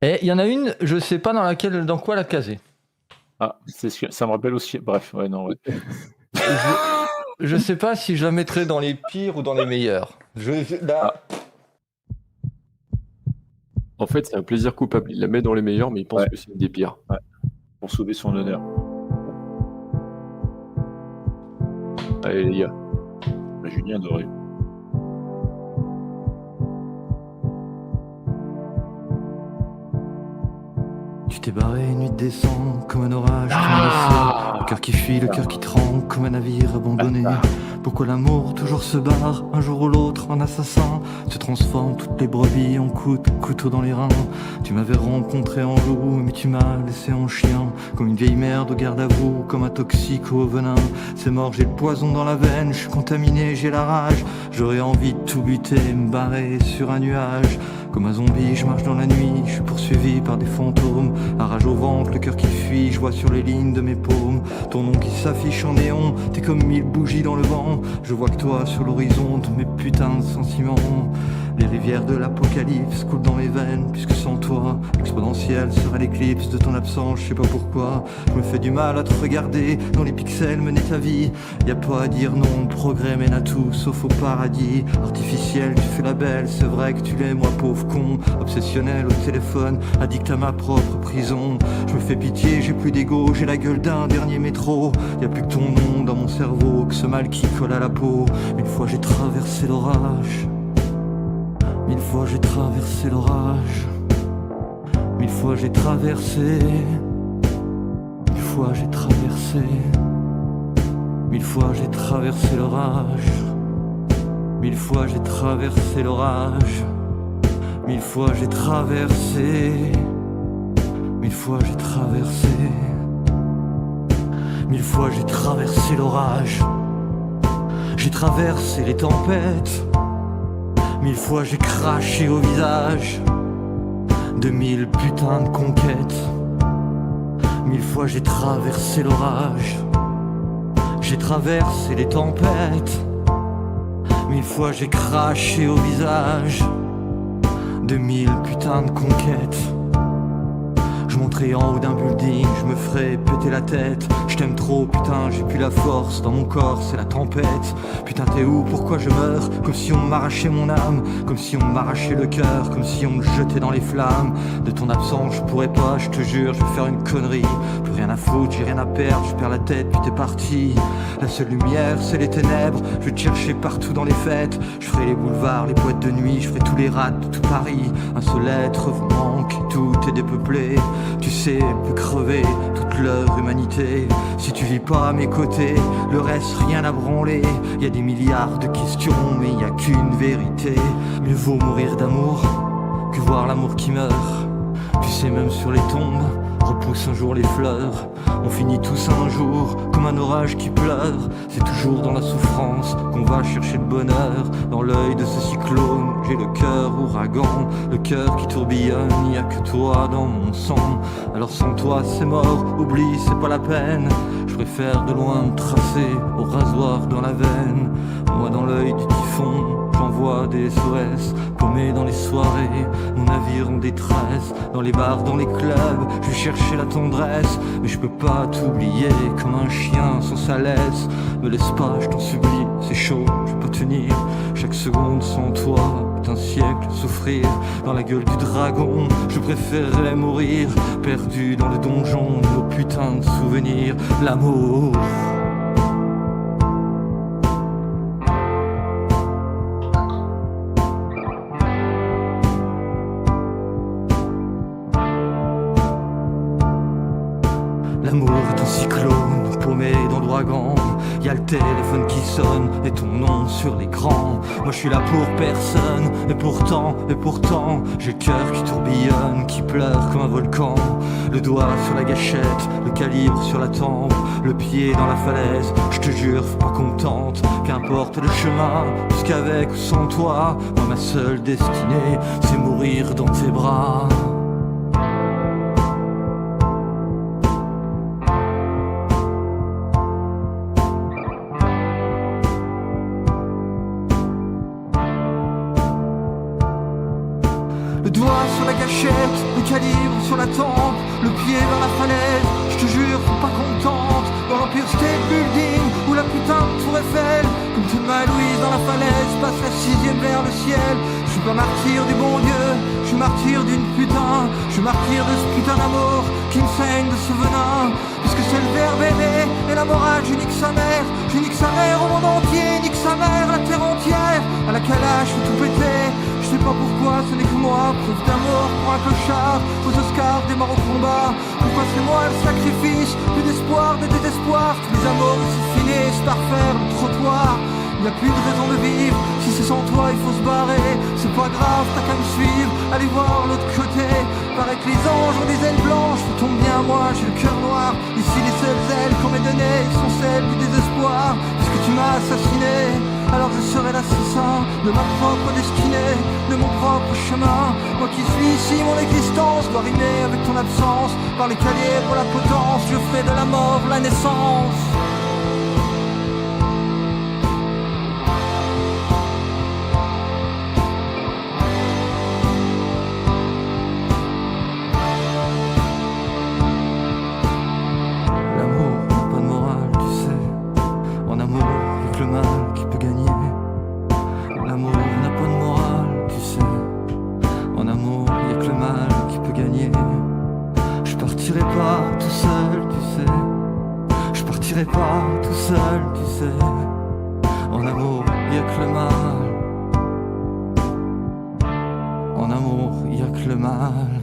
Et il y en a une, je sais pas dans quoi la caser. Ah, c'est sûr, ça me rappelle aussi bref, ouais, non, ouais. Je je sais pas si je la mettrais dans les pires ou dans les meilleurs. Ah, Là, En fait, c'est un plaisir coupable. Il la met dans les meilleurs, mais il pense ouais, que c'est une des pires. ouais, pour sauver son honneur. Allez, les gars. Julien Doré. tu t'es barré, nuit de décembre, comme un orage, comme un essai. Le cœur qui fuit, le cœur qui tremble, comme un navire abandonné. Pourquoi l'amour toujours se barre, un jour ou l'autre, en assassin se transforme toutes les brebis en couteau dans les reins. Tu m'avais rencontré en loup, mais tu m'as laissé en chien. Comme une vieille merde au garde à vous, comme un toxique au venin. C'est mort, j'ai le poison dans la veine, je suis contaminé, j'ai la rage. J'aurais envie de tout buter, me barrer sur un nuage. Comme un zombie, je marche dans la nuit, je suis poursuivi par des fantômes. La rage au ventre, le cœur qui fuit, je vois sur les lignes de mes paumes ton nom qui s'affiche en néon, t'es comme 1000 bougies dans le vent. Je vois que toi sur l'horizon de mes putains de sentiments. Les rivières de l'apocalypse coulent dans mes veines, puisque sans toi, exponentielle serait l'éclipse de ton absence, je sais pas pourquoi. Je me fais du mal à te regarder, dans les pixels mener ta vie. Y a pas à dire non, le progrès mène à tout, sauf au paradis. Artificiel, tu fais la belle, c'est vrai que tu l'es, moi pauvre con. Obsessionnel au téléphone, addict à ma propre prison. Je me fais pitié, j'ai plus d'ego, j'ai la gueule d'un dernier métro. Y a plus que ton nom dans mon cerveau, que ce mal qui colle à la peau. Une fois j'ai traversé l'orage. 1000 fois j'ai traversé l'orage. 1000 fois j'ai traversé. 1000 fois j'ai traversé. 1000 fois j'ai traversé l'orage. 1000 fois j'ai traversé l'orage. 1000 fois j'ai traversé. 1000 fois j'ai traversé. 1000 fois j'ai traversé l'orage. J'ai traversé les tempêtes. 1000 fois j'ai craché au visage de 1000 putains de conquêtes. 1000 fois j'ai traversé l'orage. J'ai traversé les tempêtes. 1000 fois j'ai craché au visage de 1000 putains de conquêtes. Je monterai en haut d'un building, je me ferai péter la tête. Je t'aime trop, putain, j'ai plus la force. Dans mon corps, c'est la tempête. Putain, t'es où, pourquoi je meurs? Comme si on m'arrachait mon âme, comme si on m'arrachait le cœur, comme si on me jetait dans les flammes. De ton absence, je pourrais pas, je te jure, je vais faire une connerie. Plus rien à foutre, j'ai rien à perdre, je perds la tête, puis t'es parti. La seule lumière, c'est les ténèbres. Je vais te chercher partout dans les fêtes. Je ferai les boulevards, les boîtes de nuit, je ferai tous les rats de tout Paris. Un seul être vous manque, tout est dépeuplé. Tu sais, peut crever toute leur humanité. Si tu vis pas à mes côtés, le reste rien à branler. Y a des milliards de questions, mais y a qu'une vérité. Mieux vaut mourir d'amour que voir l'amour qui meurt. Tu sais, même sur les tombes, repousse un jour les fleurs. On finit tous un jour comme un orage qui pleure. C'est toujours dans la souffrance qu'on va chercher le bonheur. Dans l'œil de ce cyclone, j'ai le cœur ouragan. Le cœur qui tourbillonne, y a que toi dans mon sang. Alors sans toi c'est mort, oublie c'est pas la peine. Je préfère de loin me tracer au rasoir dans la veine. Moi dans l'œil du typhon, j'envoie des SOS, paumé dans les soirées, mon navire en détresse. Dans les bars, dans les clubs, je vais chercher la tendresse. Mais je peux pas t'oublier comme un chien sans sa laisse. Me laisse pas, je t'en supplie, c'est chaud, je peux tenir. Chaque seconde sans toi est un siècle souffrir. Dans la gueule du dragon, je préférerais mourir. Perdu dans le donjon, nos putains de souvenirs. L'amour. L'amour est un cyclone, paumé dans l'ouragan. Y'a le téléphone qui sonne et ton nom sur l'écran. Moi je suis là pour personne, et pourtant, j'ai le cœur qui tourbillonne, qui pleure comme un volcan. Le doigt sur la gâchette, le calibre sur la tempe, le pied dans la falaise. Je te jure, faut pas qu'on me tente, qu'importe le chemin, puisqu'avec ou sans toi, moi ma seule destinée, c'est mourir dans tes bras. Le doigt sur la gâchette, le calibre sur la tempe, le pied vers la falaise. Je te jure, faut pas qu'on me tente dans l'Empire State Building ou la putain de Tour Eiffel. Comme Thelma et Louise dans la falaise, passe la 6ème vers le ciel. Je suis pas martyr du bon Dieu, je suis martyr d'une putain. Je suis martyr de ce putain d'amour qui me saigne de ce venin. Puisque c'est le verbe aimer et la morale, je nique sa mère. Je nique sa mère au monde entier, nique sa mère, la terre entière. À la calage, je tout péter. Je sais pas pourquoi, ce n'est que moi, preuve d'amour pour un clochard. Aux Oscars, des morts au combat. Pourquoi c'est moi le sacrifice, plus d'espoir, de désespoir. Tous les amours se finissent par faire le trottoir. Y a plus de raison de vivre, si c'est sans toi il faut se barrer. C'est pas grave, t'as qu'à me suivre, allez voir l'autre côté. Paraît que les anges ont des ailes blanches, ça tombe bien moi j'ai le cœur noir. Ici les seules ailes qu'on m'ait données sont celles du désespoir. Puisque tu m'as assassiné, alors je serai l'assassin de ma propre destinée, de mon propre chemin. Moi qui suis ici, mon existence doit rimer avec ton absence. Par les calibres, la potence, je ferai de la mort la naissance. Pas tout seul, tu sais. En amour, y'a que le mal. En amour, y'a que le mal.